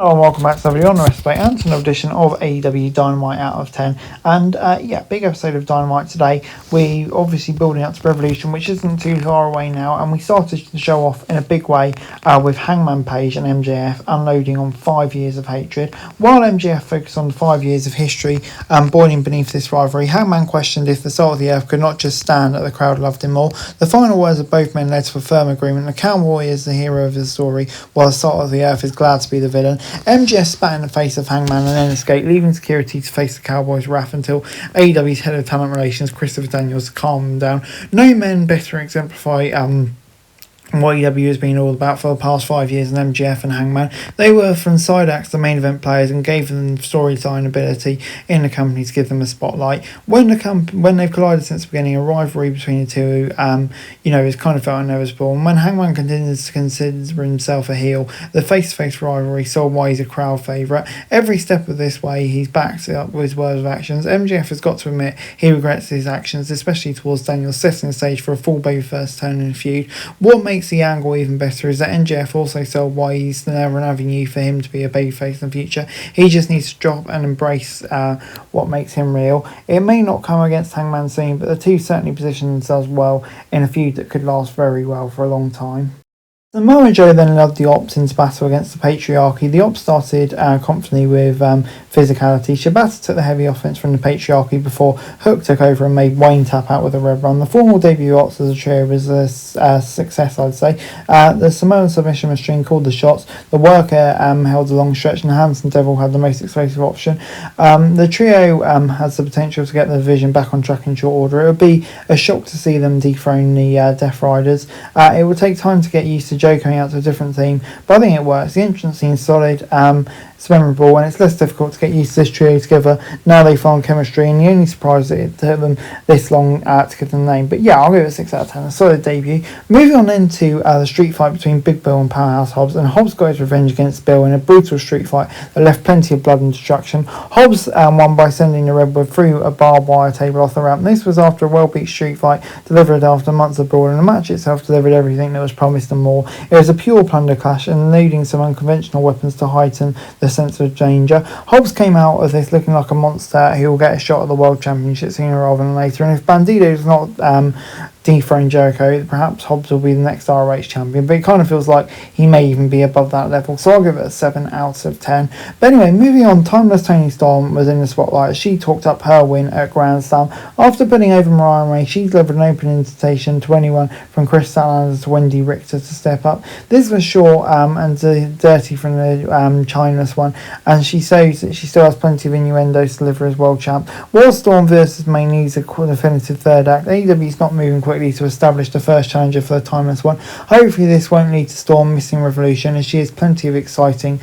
Hello and welcome back to everybody on the Wrestling and an edition of AEW Dynamite Out of 10. And big episode of Dynamite today. We obviously building up to Revolution, which isn't too far away now, and we started the show off in a big way with Hangman Page and MJF unloading on 5 years of hatred. While MJF focused on the 5 years of history boiling beneath this rivalry, Hangman questioned if the salt of the earth could not just stand that the crowd loved him more. The final words of both men led to a firm agreement. The Cowboy is the hero of the story, while the salt of the earth is glad to be the villain. MJF spat in the face of Hangman and then escaped, leaving security to face the Cowboys' wrath until AEW's head of talent relations, Christopher Daniels, calmed them down. No men better exemplify what AEW has been all about for the past 5 years, and MJF and Hangman. They were from side acts the main event players and gave them storyline ability in the company to give them a spotlight. When they've collided since the beginning, a rivalry between the two is kind of felt inevitable. And when Hangman continues to consider himself a heel, the face-to-face rivalry saw why he's a crowd favourite. Every step of this way he's backed it up with his words of actions. MJF has got to admit he regrets his actions, especially towards Daniels, setting the stage for a full babyface turn in the feud. What makes the angle even better is that MJF also sold why he's never an avenue for him to be a babyface in the future. He just needs to drop and embrace what makes him real. It may not come against Hangman soon, but the two certainly position themselves well in a feud that could last very well for a long time. Samoa Joe then led the Ops into battle against the Patriarchy. The Ops started confidently with physicality. Shibata took the heavy offense from the Patriarchy before Hook took over and made Wayne tap out with a red run. The formal debut of Ops as a trio was a success, I'd say. The Samoan submission machine called the shots. The worker held the long stretch, and the Handsome Devil had the most explosive option. The trio has the potential to get the division back on track in short order. It would be a shock to see them dethrone the Death Riders. It will take time to get used to Joe coming out to a different theme, but I think it works. The entrance scene's solid, it's memorable, and it's less difficult to get used to this trio together. Now they found chemistry, and the only surprise that it took them this long to get the name. But yeah, I'll give it a 6 out of 10, a solid debut. Moving on into the street fight between Big Bill and Powerhouse Hobbs, and Hobbs got his revenge against Bill in a brutal street fight that left plenty of blood and destruction. Hobbs won by sending the Redwood through a barbed wire table off the ramp. This was after a well-beat street fight delivered after months of brawl, and the match itself delivered everything that was promised and more. It was a pure plunder clash, and needing some unconventional weapons to heighten the sense of danger. Hobbs came out of this looking like a monster who will get a shot at the World Championship sooner rather than later, and if Bandito does not dethrone Jericho, perhaps Hobbs will be the next ROH champion, but it kind of feels like he may even be above that level, so I'll give it a 7 out of 10. But anyway, moving on, Timeless Toni Storm was in the spotlight as she talked up her win at Grand Slam. After putting over Mariah May, she delivered an open invitation to anyone from Chris Statlander to Wendy Richter to step up. This was short and dirty from the Timeless one, and she shows that she still has plenty of innuendos to deliver as world champ. While Storm versus May needs a definitive third act, AEW's not moving quickly to establish the first challenger for the Timeless one. Hopefully this won't lead to Storm missing Revolution, as she has plenty of exciting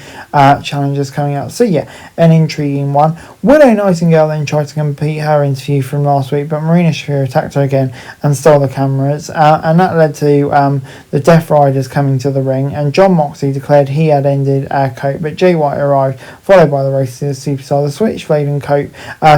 challenges coming out. So yeah, an intriguing one. Widow Nightingale then tried to complete her interview from last week, but Marina Shafir attacked her again and stole the cameras, and that led to the Death Riders coming to the ring, and John Moxley declared he had ended Cope, but Jay White arrived, followed by the Racist Superstar. The Switchblade and Cope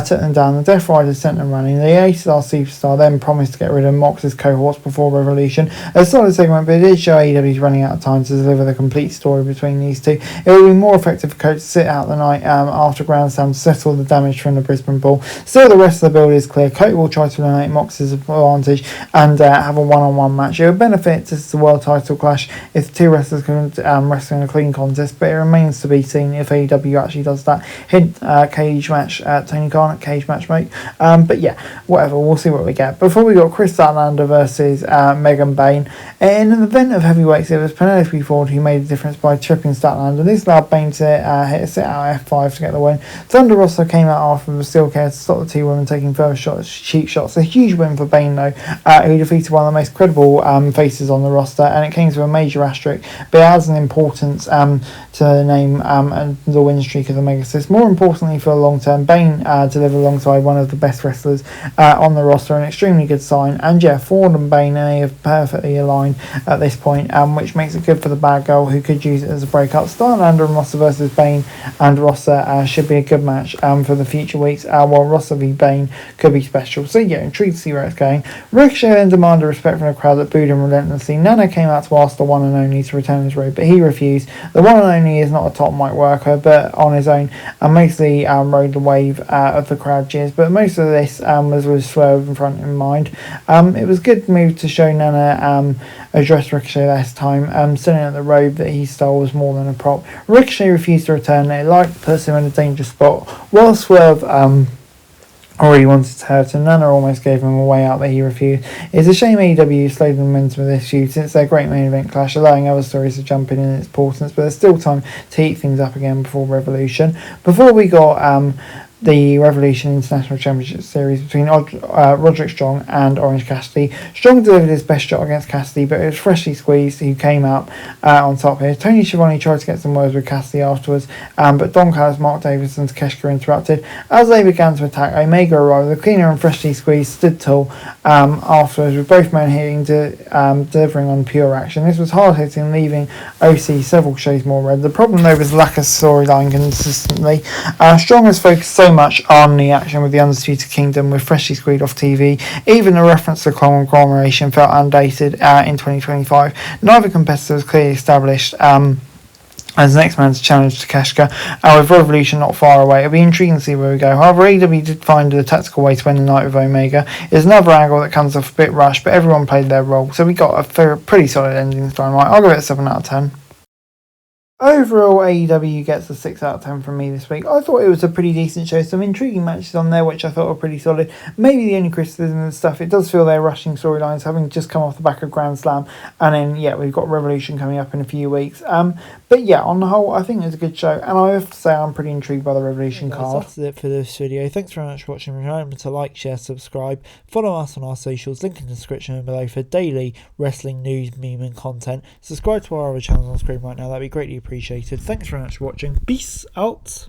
took them down. The Death Riders sent them running. The A-Star Superstar then promised to get rid of Mox's cohorts before Revolution. A solid segment, but it did show AEW's running out of time to deliver the complete story between these two. It would be more effective for Cope to sit out the night after Grand Slam to settle the damage from the Brisbane Brawl. Still, the rest of the build is clear. Cope will try to eliminate Mox's advantage and have a one-on-one match. It would benefit the world title clash if the two wrestlers can wrestle in a clean contest, but it remains to be seen if AEW actually does that. Hint, cage match, Tony Khan at cage match, mate. But yeah, whatever, we'll see what we get. Before we got Chris Statlander versus Megan Bain. In an event of heavyweights, it was Penelope Ford who made a difference by tripping Statlander. This allowed Bain to hit a sit-out F5 to get the win. Thunder Rosa came out after the steel care to stop the two women taking further cheap shots. A huge win for Bain though, who defeated one of the most credible faces on the roster, and it came to a major asterisk, but it has an importance to the name and the win streak of the Megasys. More importantly for the long term, Bain delivered alongside one of the best wrestlers on the roster, an extremely good sign. And yeah, Ford and Bane have perfectly aligned at this point, which makes it good for the bad girl, who could use it as a breakup. Starlander and Rossa versus Bane and Rossa should be a good match for the future weeks, while Rossa v Bane could be special. So yeah, intrigued to see where it's going. Ricochet then demanded respect from the crowd that booed him relentlessly. Nana came out to ask the one and only to return his robe, but he refused. The one and only is not a top mic worker, but on his own, and mostly rode the wave of the crowd cheers. But most of this was with Swerve in front in mind. It was a good move to show Nana address Ricochet last time, selling at the robe that he stole was more than a prop. Ricochet refused to return it, like puts him in a dangerous spot, while Swerve already wanted to hurt him. Nana almost gave him a way out that he refused. It's a shame AEW slowed the momentum of this feud since their great main event clash, allowing other stories to jump in its importance, but there's still time to heat things up again before Revolution. Before we got the Revolution International Championship Series between Roderick Strong and Orange Cassidy. Strong delivered his best shot against Cassidy, but it was freshly squeezed who came out on top here. Tony Schiavone tried to get some words with Cassidy afterwards, but Don Callis, Mark Davis and Takeshita interrupted. As they began to attack, Omega arrived. The cleaner and freshly squeezed stood tall afterwards, with both men hitting delivering on pure action. This was hard hitting, leaving OC several shades more red. The problem though was lack of storyline consistently. Strong has focused so much on the action with the Undisputed Kingdom with freshly squeezed off TV. Even the reference to conglomeration felt undated in 2025. Neither competitor was clearly established as the next man to challenge Takeshita, with Revolution not far away. It'll be intriguing to see where we go. However, AEW did find a tactical way to end the night with Omega. It's another angle that comes off a bit rushed, but everyone played their role, so we got a pretty solid ending this time. I'll give it a 7 out of 10. Overall, AEW gets a 6 out of 10 from me this week. I thought it was a pretty decent show. Some intriguing matches on there, which I thought were pretty solid. Maybe the only criticism and stuff, it does feel they're rushing storylines, having just come off the back of Grand Slam. And then, yeah, we've got Revolution coming up in a few weeks. But yeah, on the whole, I think it was a good show. And I have to say, I'm pretty intrigued by the Revolution card. That's it for this video. Thanks very much for watching. Remember to like, share, subscribe. Follow us on our socials. Link in the description below for daily wrestling news, meme and content. Subscribe to our other channels on screen right now. That'd be greatly appreciated. Thanks very much for watching. Peace out.